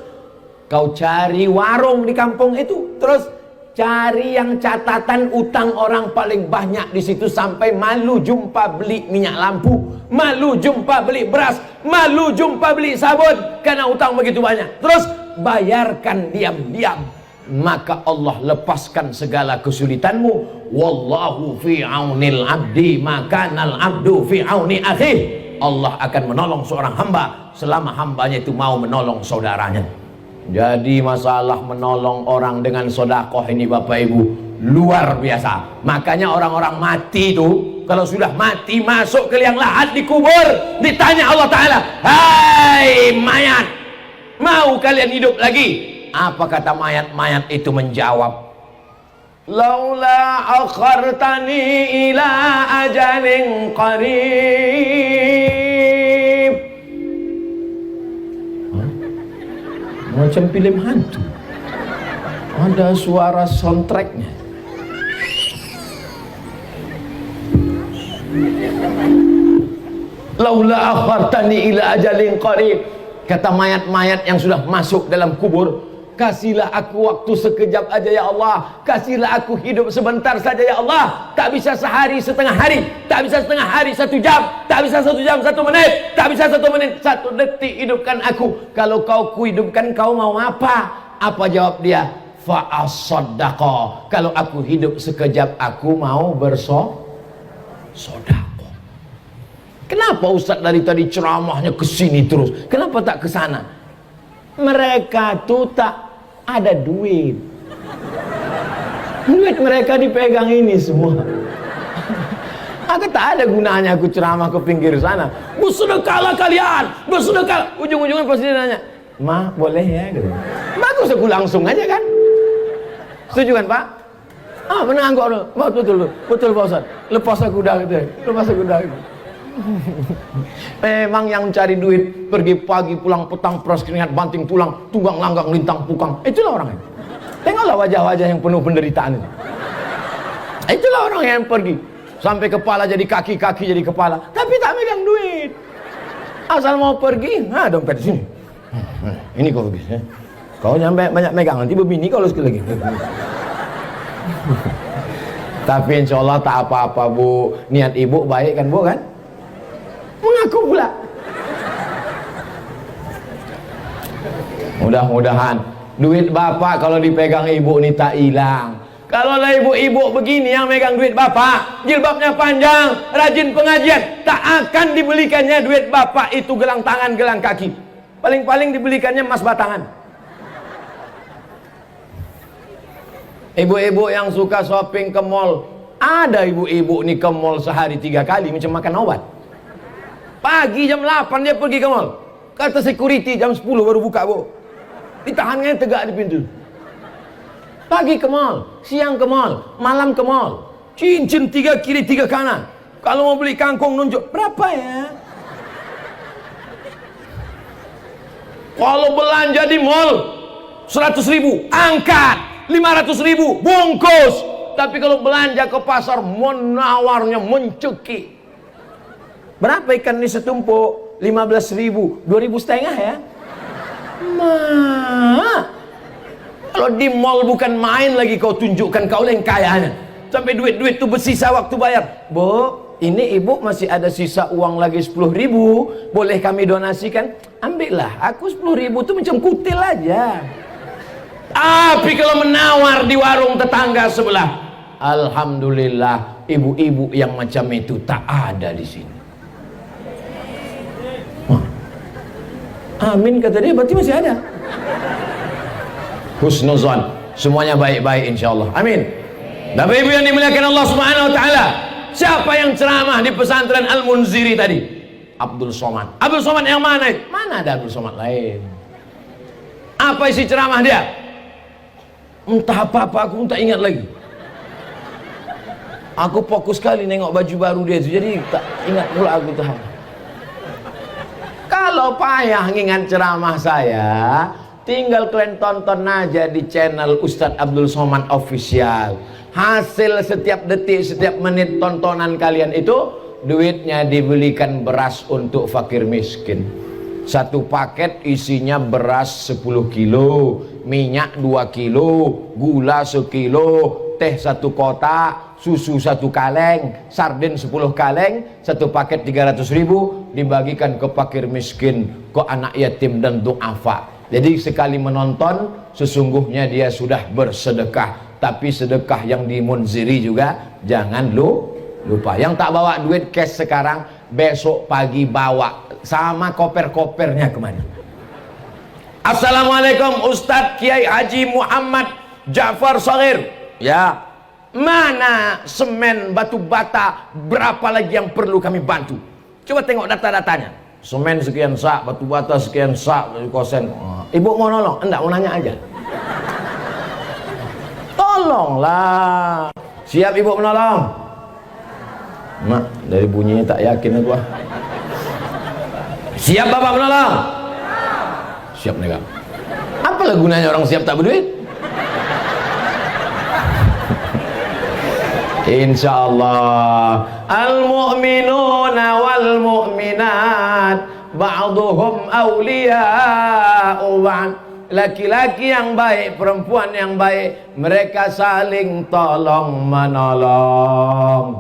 kau cari warung di kampung itu, terus cari yang catatan utang orang paling banyak di situ, sampai malu jumpa beli minyak lampu, malu jumpa beli beras, malu jumpa beli sabun karena utang begitu banyak. Terus bayarkan diam-diam, maka Allah lepaskan segala kesulitanmu. Wallahu fi aunil abdi maka nal abdu fi auni akhih. Allah akan menolong seorang hamba selama hambanya itu mau menolong saudaranya. Jadi masalah menolong orang dengan sedekah ini Bapak Ibu luar biasa. Makanya orang-orang mati itu kalau sudah mati masuk ke liang lahat, dikubur, ditanya Allah Ta'ala, hai mayat, mau kalian hidup lagi? Apa kata mayat-mayat itu menjawab, laula akhartani ila ajalin qarib. Macam film hantu, ada suara soundtracknya. Laula akhartani ila ajalin qarib. Kata mayat-mayat yang sudah masuk dalam kubur, kasihlah aku waktu sekejap aja ya Allah, kasihlah aku hidup sebentar saja ya Allah. Tak bisa sehari setengah hari, tak bisa setengah hari 1 jam, tak bisa 1 jam 1 menit, tak bisa 1 menit 1 detik, hidupkan aku. Kalau kau kuhidupkan, kau mau apa? Apa jawab dia? Fa as-sadaqah. Kalau aku hidup sekejap, aku mau bersedekah. Kenapa Ustaz dari tadi ceramahnya ke sini terus? Kenapa tak ke sana? Mereka tuh tak ada duit. Duit mereka dipegang ini semua. Aku tak ada gunanya aku ceramah ke pinggir sana. Bersedekahlah kalian, bersedekah. Ujung-ujungnya pasti dia nanya, Ma, boleh ya? Gitu. Bagus aku langsung aja kan. Setuju kan Pak? Ah, menang kok. Betul Pak Ustaz. Lepas aku dah gitu. Lepas aku dah gitu. Memang yang cari duit, pergi pagi pulang petang, peras keringat banting tulang, tunggang langgang lintang pukang, itulah orangnya. Tengoklah wajah-wajah yang penuh penderitaan itu. Itulah orang yang pergi sampai kepala jadi kaki, kaki jadi kepala, tapi tak megang duit. Asal mau pergi, nah dompet di sini. Ini kau pergi ya. Kau nyampe banyak megang, nanti berbini kalau sekali lagi. Tapi insya Allah tak apa-apa Bu. Niat ibu baik kan Bu kan? Mengaku pula. Mudah-mudahan duit bapak kalau dipegang ibu ini tak hilang. Kalau lah ibu-ibu begini yang megang duit bapak, jilbabnya panjang, rajin pengajian, tak akan dibelikannya duit bapak itu gelang tangan, gelang kaki. Paling-paling dibelikannya emas batangan. Ibu-ibu yang suka shopping ke mall, ada ibu-ibu nih ke mall sehari 3 kali macam makan obat. Pagi jam 8 dia pergi ke mall, kata security jam 10 baru buka Bu, ditahannya tegak di pintu. Pagi ke mall, siang ke mall, malam ke mall, cincin 3 kiri 3 kanan. Kalau mau beli kangkung nunjuk berapa ya. Kalau belanja di mall 100.000 angkat, 500.000 bungkus. Tapi kalau belanja ke pasar menawarnya mencekik. Berapa ikan ini setumpuk? 15.000, 2.000 setengah ya. Kalau di mall bukan main lagi kau tunjukkan kau yang kayanya. Sampai duit-duit tuh bersisa waktu bayar. Bu, ini ibu masih ada sisa uang lagi 10.000. Boleh kami donasikan? Ambillah, aku 10.000 tuh macam kutil aja. Tapi kalau menawar di warung tetangga sebelah, alhamdulillah, ibu-ibu yang macam itu tak ada di sini. Amin kata dia, berarti masih ada. Husnuzan, semuanya baik-baik insyaallah. Amin. Bapak Ibu yang dimuliakan Allah Subhanahu wa taala, siapa yang ceramah di pesantren Al-Munziri tadi? Abdul Somad. Abdul Somad yang mana? Mana ada Abdul Somad lain? Apa isi ceramah dia? Entah apa-apa, aku tak ingat lagi. Aku fokus sekali nengok baju baru dia itu, jadi tak ingat pula aku tahu. Kalau payah ngingat ceramah saya, tinggal kalian tonton aja di channel Ustadz Abdul Somad Official. Hasil setiap detik, setiap menit tontonan kalian itu, duitnya dibelikan beras untuk fakir miskin. Satu paket isinya beras 10 kilo, minyak 2 kilo, gula 1 kilo, teh 1 kotak, susu 1 kaleng, sarden 10 kaleng, satu paket 300.000 dibagikan ke fakir miskin, ke anak yatim dan du'afa. Jadi sekali menonton sesungguhnya dia sudah bersedekah. Tapi sedekah yang di Munziri juga jangan lupa. Yang tak bawa duit cash sekarang, besok pagi bawa sama koper-kopernya kemana. Assalamualaikum Ustadz Kiai Haji Muhammad Ja'far Shagir. Ya, mana semen batu bata, berapa lagi yang perlu kami bantu? Coba tengok data-datanya. Semen sekian sak, batu bata sekian sak, kosen. Ibu mau nolong? Enggak, mau nanya aja. Tolonglah. Siap ibu menolong? Mak, dari bunyinya tak yakin aku. Siap bapak menolong? Siap nih. Apalah gunanya orang siap tak berduit? Insyaallah. Al-mu'minuna wal mu'minat ba'duhum awliya'u ba'd. Laki-laki yang baik, perempuan yang baik, mereka saling tolong menolong.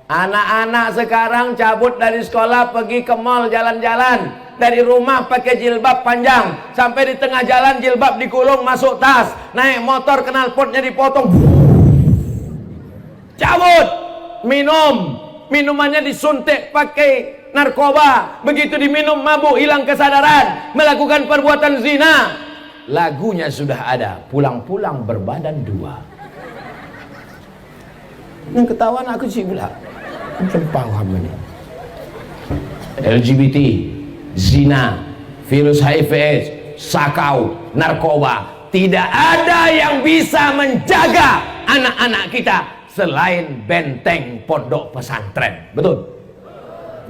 Anak-anak sekarang cabut dari sekolah pergi ke mall jalan-jalan, dari rumah pakai jilbab panjang, sampai di tengah jalan jilbab dikulung masuk tas, naik motor knalpotnya dipotong, cabut, minumannya disuntik pakai narkoba, begitu diminum mabuk, hilang kesadaran, melakukan perbuatan zina. Lagunya sudah ada, pulang-pulang berbadan dua. Yang ketahuan aku sih pula macam paham ini. LGBT, zina, virus HIV/AIDS, sakau, narkoba, tidak ada yang bisa menjaga anak-anak kita selain benteng pondok pesantren. Betul?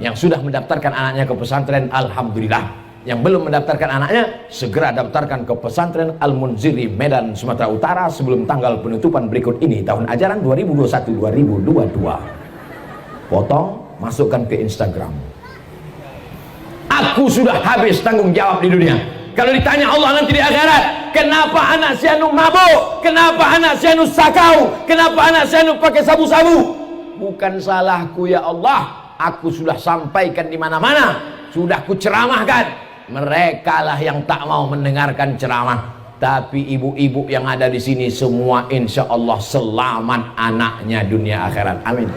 Yang sudah mendaftarkan anaknya ke pesantren, alhamdulillah. Yang belum mendaftarkan anaknya, segera daftarkan ke pesantren Al-Munziri Medan, Sumatera Utara sebelum tanggal penutupan berikut ini, tahun ajaran 2021-2022. Potong, masukkan ke Instagram. Aku sudah habis tanggung jawab di dunia. Kalau ditanya Allah nanti di akhirat, kenapa anak si anu mabuk? Kenapa anak si anu sakau? Kenapa anak si anu pakai sabu-sabu? Bukan salahku ya Allah. Aku sudah sampaikan di mana-mana, sudah ku ceramahkan. Mereka lah yang tak mau mendengarkan ceramah. Tapi ibu-ibu yang ada di sini semua insya Allah selamat anaknya dunia akhirat. Amin.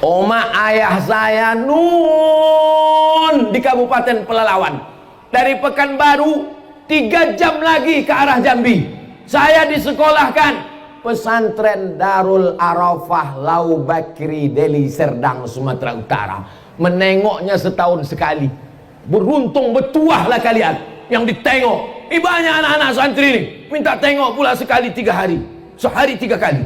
Oma ayah saya nun di Kabupaten Pelalawan, dari Pekanbaru 3 jam lagi ke arah Jambi. Saya disekolahkan pesantren Darul Arafah Lau Bakri Deli Serdang, Sumatera Utara. Menengoknya setahun sekali. Beruntung betuahlah kalian yang ditengok. Banyak anak-anak santri ini minta tengok pula sekali 3 hari, sehari 3 kali.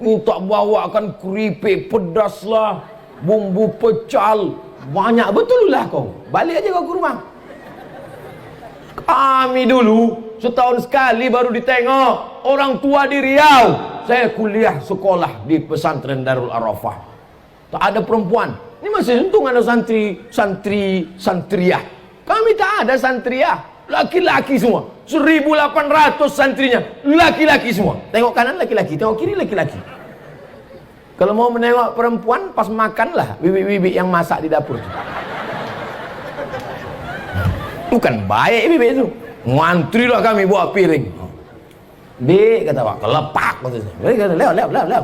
Minta bawakan keripik pedas lah, bumbu pecal, banyak betul lah kau. Balik aja kau ke rumah. Kami dulu setahun sekali baru ditengok. Orang tua di Riau, saya kuliah sekolah di pesantren Darul Arafah. Tak ada perempuan. Ini masih untung ada santriah. Kami tak ada santriah. Laki-laki semua. 1.800 santrinya. Laki-laki semua. Tengok kanan laki-laki, tengok kiri laki-laki. Kalau mau menengok perempuan, pas makanlah bibi-bibi yang masak di dapur. Bukan baik bibi itu. Ngantri lah kami bawa piring. Bi, kata Pak, kelepak. Lewat.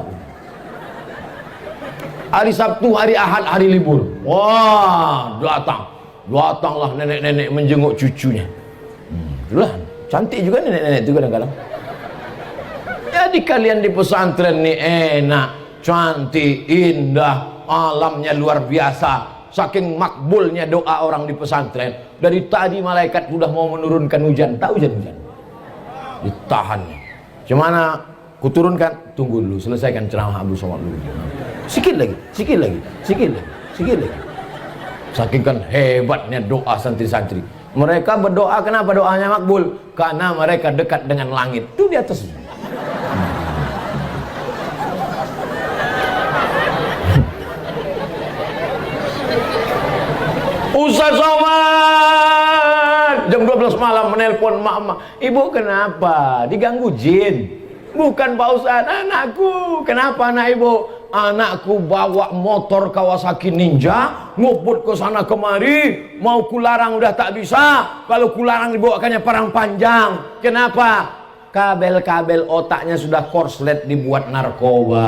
Hari Sabtu, hari Ahad, hari libur. Wah, datanglah nenek-nenek menjenguk cucunya. Itulah, cantik juga nenek-nenek itu kadang-kadang. Jadi kalian di pesantren nih enak, cantik, indah, alamnya luar biasa. Saking makbulnya doa orang di pesantren. Dari tadi malaikat sudah mau menurunkan hujan. Tak hujan-hujan. Ditahannya. Gimana? Kuturunkan? Tunggu dulu, selesaikan ceramah Abdul Somad dulu. Sikit lagi. Saking kan hebatnya doa santri-santri. Mereka berdoa, kenapa doanya makbul? Karena mereka dekat dengan langit. Itu di atas. Ustaz Somad jam 12 malam menelpon mak-mak. Ibu kenapa? Diganggu jin. Bukan Pak Ustaz, anakku. Kenapa anak ibu? Anakku bawa motor Kawasaki Ninja, nguput ke sana kemari, mau kularang udah tak bisa. Kalau kularang dibawakannya perang panjang. Kenapa? Kabel-kabel otaknya sudah korslet dibuat narkoba.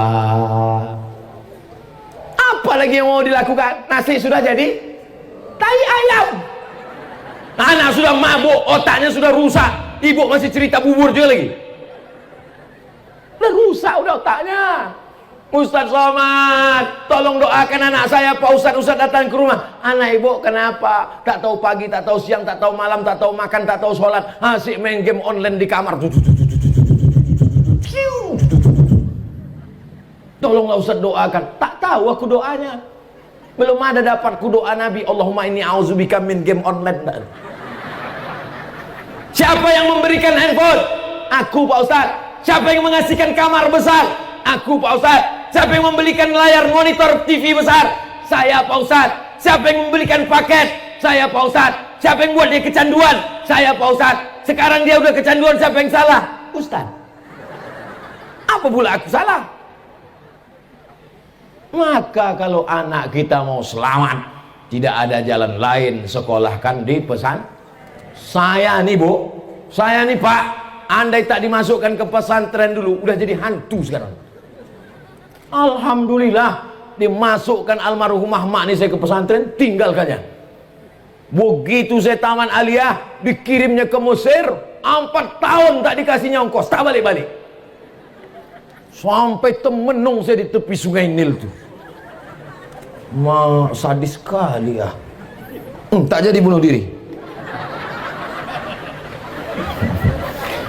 Apa lagi yang mau dilakukan? Nasi sudah jadi tai ayam. Anak sudah mabuk, otaknya sudah rusak. Ibu masih cerita bubur juga lagi. Udah rusak udah otaknya. Ustaz Somad, tolong doakan anak saya Pak Ustaz. Ustaz datang ke rumah. Anak ibu kenapa? Tak tahu pagi, tak tahu siang, tak tahu malam, tak tahu makan, tak tahu sholat. Asik main game online di kamar. Tolonglah Ustaz doakan. Tak tahu aku doanya. Belum ada dapatku doa Nabi. Allahumma inni a'udzubika min game online. Siapa yang memberikan handphone? Aku Pak Ustaz. Siapa yang mengasihkan kamar besar? Aku Pak Ustaz. Siapa yang membelikan layar monitor TV besar? Saya Pak Ustaz. Siapa yang membelikan paket? Saya Pak Ustaz. Siapa yang buat dia kecanduan? Saya Pak Ustaz. Sekarang dia udah kecanduan, siapa yang salah? Ustaz. Apa pula aku salah? Maka kalau anak kita mau selamat, tidak ada jalan lain, sekolahkan di pesan. Saya nih Bu, saya nih Pak, andai tak dimasukkan ke pesantren dulu, udah jadi hantu sekarang. Alhamdulillah, dimasukkan almarhumah mak nih saya ke pesantren, tinggalkannya. Begitu saya taman aliyah, dikirimnya ke Mesir, 4 tahun tak dikasihnya ongkos, tak balik-balik. Sampai temenung saya di tepi sungai Nil tuh. Sadis sekali ya. Tak jadi bunuh diri.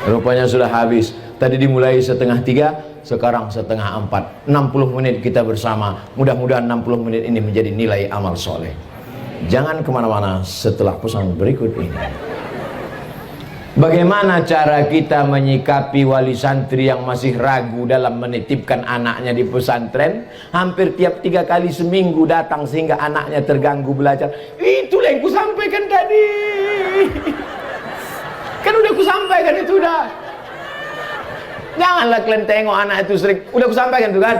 Rupanya sudah habis. Tadi dimulai 2:30, sekarang 3:30. 60 menit kita bersama. Mudah-mudahan 60 menit ini menjadi nilai amal soleh. Jangan kemana-mana setelah pesan berikut ini. Bagaimana cara kita menyikapi wali santri yang masih ragu dalam menitipkan anaknya di pesantren? Hampir tiap 3 kali seminggu datang sehingga anaknya terganggu belajar. Itulah yang kusampaikan tadi. Kan udah kusampaikan itu udah. Janganlah kalian tengok anak itu sering. Udah kusampaikan tuh kan.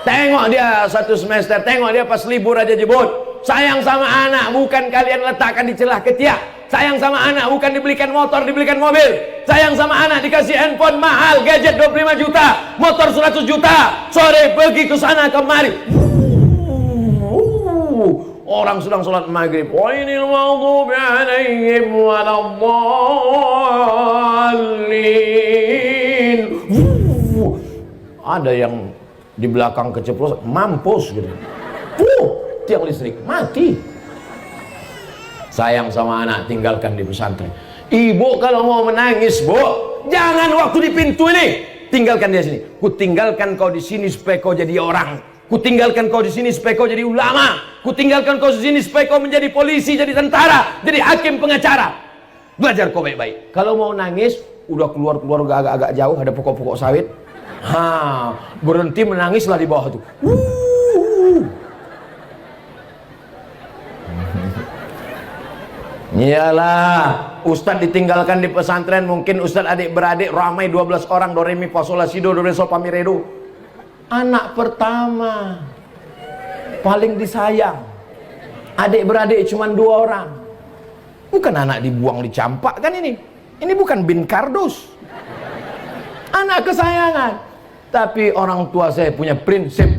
Tengok dia 1 semester, tengok dia pas libur aja jebut. Sayang sama anak bukan kalian letakkan di celah ketiak. Sayang sama anak bukan dibelikan motor, dibelikan mobil. Sayang sama anak dikasih handphone mahal, gadget 25 juta, motor 100 juta. Sore pergi ke sana kemari. Orang sedang sholat maghrib. Wainil maghdubi alaihim waladdallin. Ada yang di belakang keceplosan, mampus gitu. Tiang listrik mati. Sayang sama anak, tinggalkan di pesantren. Ibu kalau mau menangis, Bu, jangan waktu di pintu ini. Tinggalkan dia sini. Ku tinggalkan kau di sini supaya kau jadi orang. Ku tinggalkan kau di sini supaya kau jadi ulama. Ku tinggalkan kau di sini supaya kau menjadi polisi, jadi tentara, jadi hakim, pengacara. Belajar kau baik-baik. Kalau mau nangis, udah keluar agak-agak jauh, ada pokok-pokok sawit. Berhenti menangislah di bawah tuh. Iyalah, Ustadz ditinggalkan di pesantren, mungkin Ustadz adik-beradik ramai 12 orang, do re mi fa sol la si do re sol fa mi re do. Anak pertama, paling disayang. Adik-beradik cuma 2 orang. Bukan anak dibuang dicampak kan ini. Ini bukan bin kardus. Anak kesayangan. Tapi orang tua saya punya prinsip,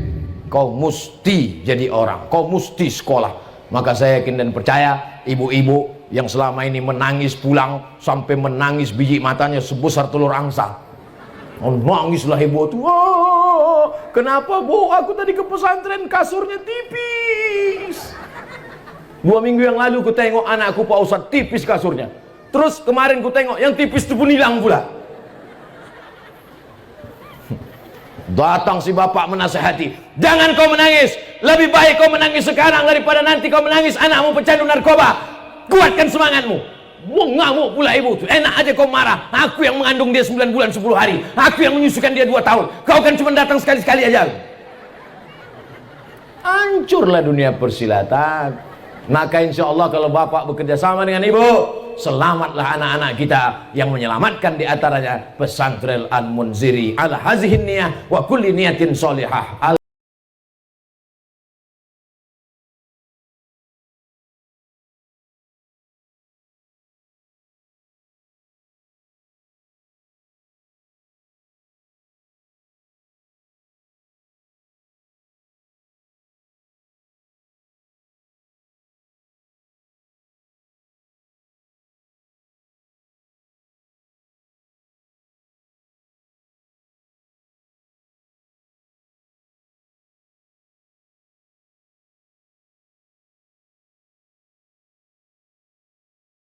kau mesti jadi orang, kau mesti sekolah. Maka saya yakin dan percaya ibu-ibu yang selama ini menangis pulang sampai menangis biji matanya sebesar telur angsa. Oh, nangislah ibu tuh. Oh, kenapa bu? Aku tadi ke pesantren kasurnya tipis. 2 minggu yang lalu ku tengok anakku Pak Ustadz tipis kasurnya. Terus kemarin ku tengok yang tipis itu pun hilang pula. Datang si bapak menasehati, jangan kau menangis, lebih baik kau menangis sekarang daripada nanti kau menangis anakmu pecandu narkoba. Kuatkan semangatmu. Ngamuk pula ibu tuh. Enak aja kau marah. Aku yang mengandung dia 9 bulan 10 hari, aku yang menyusukan dia 2 tahun. Kau kan cuma datang sekali-sekali aja. Hancurlah dunia persilatan. Maka insya Allah kalau bapak bekerja sama dengan ibu, selamatlah anak-anak kita. Yang menyelamatkan diantaranya pesantren Al-Munziri ala hazihin niyah wa kulli niyatin solihah.